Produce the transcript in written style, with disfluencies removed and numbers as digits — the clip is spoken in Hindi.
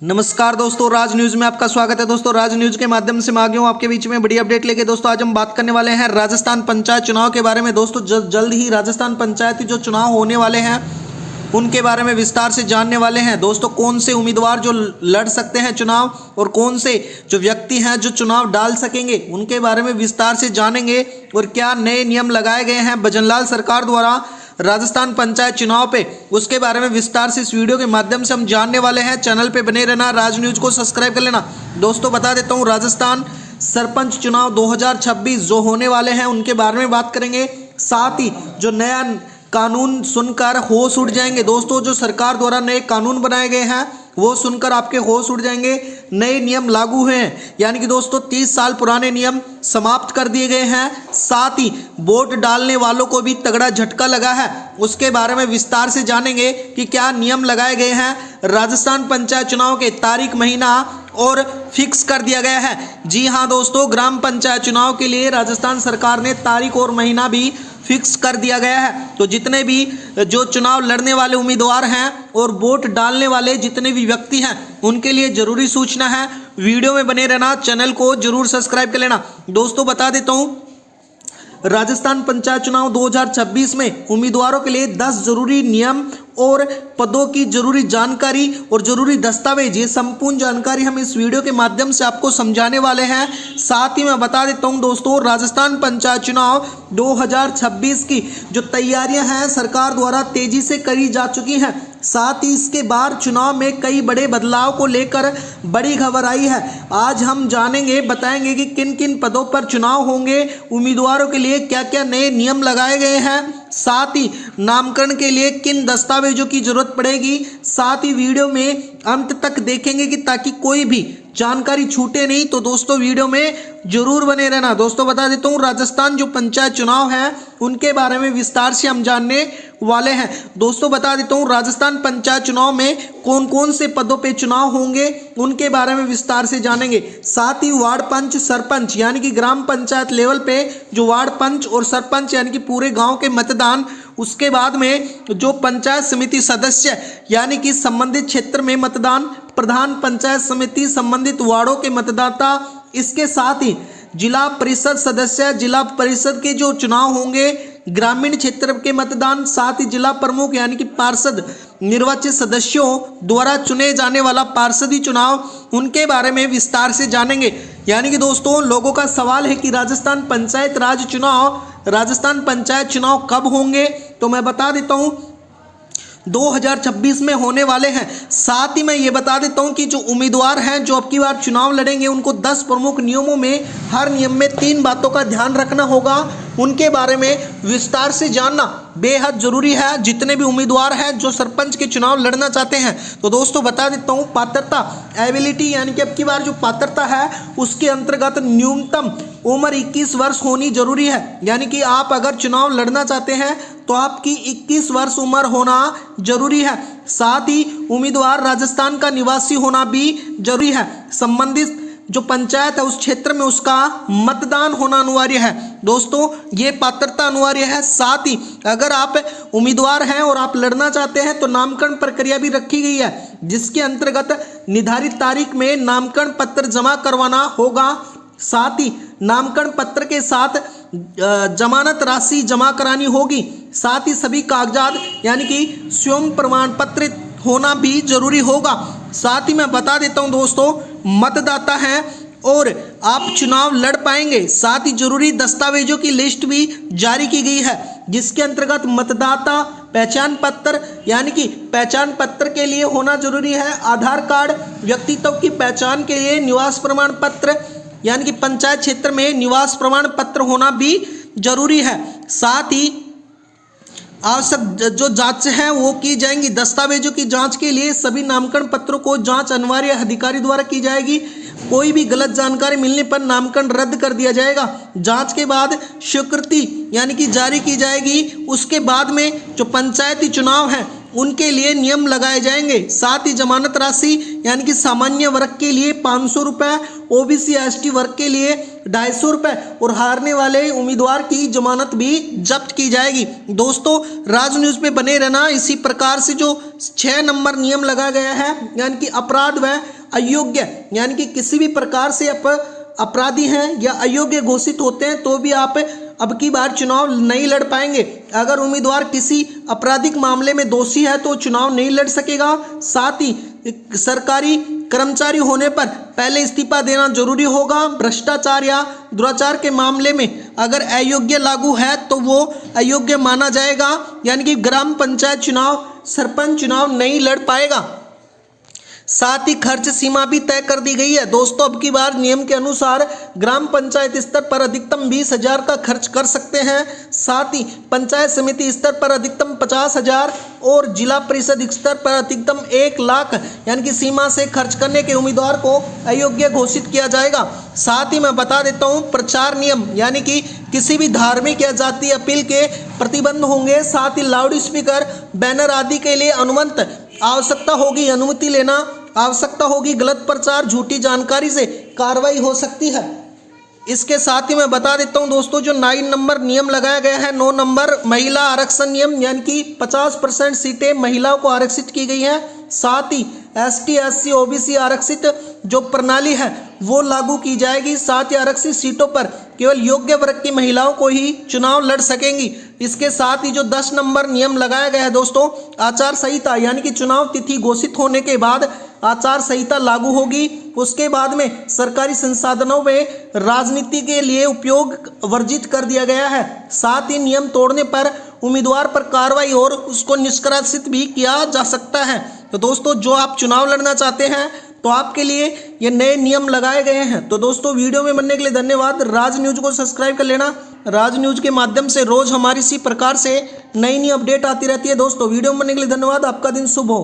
नमस्कार दोस्तों, राज न्यूज में आपका स्वागत है। दोस्तों, राज न्यूज के माध्यम से मैं आ गया हूं आपके बीच में बड़ी अपडेट लेके। दोस्तों, आज हम बात करने वाले हैं राजस्थान पंचायत चुनाव के बारे में। दोस्तों, जल्द ही राजस्थान पंचायती जो चुनाव होने वाले हैं उनके बारे में विस्तार से जानने वाले हैं। दोस्तों, कौन से उम्मीदवार जो लड़ सकते हैं चुनाव और कौन से जो व्यक्ति हैं जो चुनाव डाल सकेंगे उनके बारे में विस्तार से जानेंगे। और क्या नए नियम लगाए गए हैं भजनलाल सरकार द्वारा राजस्थान पंचायत चुनाव पे, उसके बारे में विस्तार से इस वीडियो के माध्यम से हम जानने वाले हैं। चैनल पे बने रहना, राज न्यूज को सब्सक्राइब कर लेना। दोस्तों, बता देता हूँ, राजस्थान सरपंच चुनाव 2026 जो होने वाले हैं उनके बारे में बात करेंगे। साथ ही जो नया कानून सुनकर होश उड़ जाएंगे। दोस्तों, जो सरकार द्वारा नए कानून बनाए गए हैं वो सुनकर आपके होश उड़ जाएंगे। नए नियम लागू हुए हैं, यानी कि दोस्तों 30 साल पुराने नियम समाप्त कर दिए गए हैं। साथ ही वोट डालने वालों को भी तगड़ा झटका लगा है, उसके बारे में विस्तार से जानेंगे कि क्या नियम लगाए गए हैं। राजस्थान पंचायत चुनाव के तारीख, महीना और फिक्स कर दिया गया है। जी हाँ दोस्तों, ग्राम पंचायत चुनाव के लिए राजस्थान सरकार ने तारीख और महीना भी फिक्स कर दिया गया है। तो जितने भी जो चुनाव लड़ने वाले उम्मीदवार हैं और वोट डालने वाले जितने भी व्यक्ति हैं उनके लिए जरूरी सूचना है। वीडियो में बने रहना, चैनल को जरूर सब्सक्राइब कर लेना। दोस्तों, बता देता हूँ, राजस्थान पंचायत चुनाव 2026 में उम्मीदवारों के लिए 10 जरूरी नियम और पदों की जरूरी जानकारी और जरूरी दस्तावेज, ये संपूर्ण जानकारी हम इस वीडियो के माध्यम से आपको समझाने वाले हैं। साथ ही मैं बता देता हूं दोस्तों, राजस्थान पंचायत चुनाव 2026 की जो तैयारियां हैं सरकार द्वारा तेजी से करी जा चुकी हैं। साथ ही इसके बाद चुनाव में कई बड़े बदलाव को लेकर बड़ी खबर आई है। आज हम जानेंगे, बताएंगे कि किन किन पदों पर चुनाव होंगे, उम्मीदवारों के लिए क्या क्या नए नियम लगाए गए हैं, साथ ही नामकरण के लिए किन दस्तावेजों की जरूरत पड़ेगी। साथ ही वीडियो में अंत तक देखेंगे कि ताकि कोई भी जानकारी छूटे नहीं। तो दोस्तों, वीडियो में जरूर बने रहना। दोस्तों, बता देता हूँ, राजस्थान जो पंचायत चुनाव है उनके बारे में विस्तार से हम जानने वाले हैं। दोस्तों, बता देता हूँ, राजस्थान पंचायत चुनाव में कौन कौन से पदों पे चुनाव होंगे उनके बारे में विस्तार से जानेंगे। साथ ही वार्ड पंच, सरपंच यानी कि ग्राम पंचायत लेवल पे जो वार्ड पंच और सरपंच यानी कि पूरे गांव के मतदान, उसके बाद में जो पंचायत समिति सदस्य यानी कि संबंधित क्षेत्र में मतदान, प्रधान पंचायत समिति संबंधित वार्डों के मतदाता, इसके साथ ही जिला परिषद सदस्य, जिला परिषद के जो चुनाव होंगे, ग्रामीण क्षेत्र के मतदान, साथ ही जिला प्रमुख यानी कि पार्षद, निर्वाचित सदस्यों द्वारा चुने जाने वाला पार्षदी चुनाव, उनके बारे में विस्तार से जानेंगे। यानी कि दोस्तों, लोगों का सवाल है कि राजस्थान पंचायत राज चुनाव, राजस्थान पंचायत चुनाव कब होंगे। तो मैं बता देता हूं, 2026 में होने वाले हैं। साथ ही मैं ये बता देता हूं कि जो उम्मीदवार हैं जो अब की बार चुनाव लड़ेंगे उनको 10 प्रमुख नियमों में हर नियम में 3 बातों का ध्यान रखना होगा। उनके बारे में विस्तार से जानना बेहद जरूरी है। जितने भी उम्मीदवार हैं जो सरपंच के चुनाव लड़ना चाहते हैं, तो दोस्तों बता देता हूं, पात्रता, एबिलिटी यानी कि अब की बार जो पात्रता है उसके अंतर्गत न्यूनतम उम्र 21 वर्ष होनी जरूरी है। यानी कि आप अगर चुनाव लड़ना चाहते हैं तो आपकी 21 वर्ष उम्र होना जरूरी है। साथ ही उम्मीदवार राजस्थान का निवासी होना भी जरूरी है। संबंधित जो पंचायत है उस क्षेत्र में उसका मतदान होना अनिवार्य है। दोस्तों, ये पात्रता अनिवार्य है। साथ ही अगर आप उम्मीदवार हैं और आप लड़ना चाहते हैं तो नामकरण प्रक्रिया भी रखी गई है, जिसके अंतर्गत निर्धारित तारीख में नामकरण पत्र जमा करवाना होगा। साथ ही नामकरण पत्र के साथ जमानत राशि जमा करानी होगी। साथ ही सभी कागजात यानी कि स्वयं प्रमाण पत्र होना भी जरूरी होगा। साथ ही मैं बता देता हूं दोस्तों, मतदाता हैं और आप चुनाव लड़ पाएंगे। साथ ही जरूरी दस्तावेजों की लिस्ट भी जारी की गई है, जिसके अंतर्गत मतदाता पहचान पत्र यानी कि पहचान पत्र के लिए होना जरूरी है आधार कार्ड, व्यक्तित्व की पहचान के लिए निवास प्रमाण पत्र यानी कि पंचायत क्षेत्र में निवास प्रमाण पत्र होना भी जरूरी है। साथ ही आवश्यक जो जांच है वो की जाएंगी। दस्तावेजों की जांच के लिए सभी नामकरण पत्रों को जांच अनिवार्य अधिकारी द्वारा की जाएगी। कोई भी गलत जानकारी मिलने पर नामकरण रद्द कर दिया जाएगा। जांच के बाद स्वीकृति यानी कि जारी की जाएगी। उसके बाद में जो पंचायती चुनाव है उनके लिए नियम लगाए जाएंगे। साथ ही जमानत राशि यानी कि सामान्य वर्ग के लिए 500 रुपये, ओबीसी एसटी वर्ग के लिए 250 रुपये और हारने वाले उम्मीदवार की जमानत भी जब्त की जाएगी। दोस्तों राज न्यूज़ में बने रहना। इसी प्रकार से जो 6 नंबर नियम लगाया गया है यानी कि अपराध व अयोग्य यानी कि किसी भी प्रकार से अपराधी हैं या अयोग्य घोषित होते हैं तो भी आप अब की बार चुनाव नहीं लड़ पाएंगे। अगर उम्मीदवार किसी आपराधिक मामले में दोषी है तो चुनाव नहीं लड़ सकेगा। साथ ही सरकारी कर्मचारी होने पर पहले इस्तीफा देना जरूरी होगा। भ्रष्टाचार या दुराचार के मामले में अगर अयोग्य लागू है तो वो अयोग्य माना जाएगा, यानी कि ग्राम पंचायत चुनाव, सरपंच चुनाव नहीं लड़ पाएगा। साथ ही खर्च सीमा भी तय कर दी गई है। दोस्तों अब की बार नियम के अनुसार ग्राम पंचायत स्तर पर अधिकतम 20,000 का खर्च कर सकते हैं। साथ ही पंचायत समिति स्तर पर अधिकतम 50,000 और जिला परिषद स्तर पर अधिकतम 1 लाख यानी कि सीमा से खर्च करने के उम्मीदवार को अयोग्य घोषित किया जाएगा। साथ ही मैं बता देता हूँ प्रचार नियम यानी कि किसी भी धार्मिक या जातीय अपील के प्रतिबंध होंगे। साथ ही लाउड स्पीकर, बैनर आदि के लिए अनुमति लेना आवश्यकता होगी। गलत प्रचार, झूठी जानकारी से कार्रवाई हो सकती है। इसके साथ ही मैं बता देता हूं दोस्तों जो 9 नंबर नियम लगाया गया है। 9 नंबर महिला आरक्षण नियम यानी कि 50% सीटें महिलाओं को आरक्षित की गई हैं। साथ ही एसटी, एससी, ओबीसी आरक्षित जो प्रणाली है वो लागू की जाएगी। साथ ही आरक्षित सीटों पर केवल योग्य वर्ग की महिलाओं को ही चुनाव लड़ सकेंगी। इसके साथ ही जो 10 नंबर नियम लगाया गया है दोस्तों, आचार संहिता यानी कि चुनाव तिथि घोषित होने के बाद आचार संहिता लागू होगी। उसके बाद में सरकारी संसाधनों में राजनीति के लिए उपयोग वर्जित कर दिया गया है। साथ ही नियम तोड़ने पर उम्मीदवार पर कार्रवाई और उसको निष्कासित भी किया जा सकता है। तो दोस्तों जो आप चुनाव लड़ना चाहते हैं तो आपके लिए ये नए नियम लगाए गए हैं। तो दोस्तों वीडियो में बनने के लिए धन्यवाद। राज न्यूज़ को सब्सक्राइब कर लेना। राज न्यूज़ के माध्यम से रोज हमारी इसी प्रकार से नई अपडेट आती रहती है। दोस्तों वीडियो में बनने के लिए धन्यवाद। आपका दिन शुभ हो।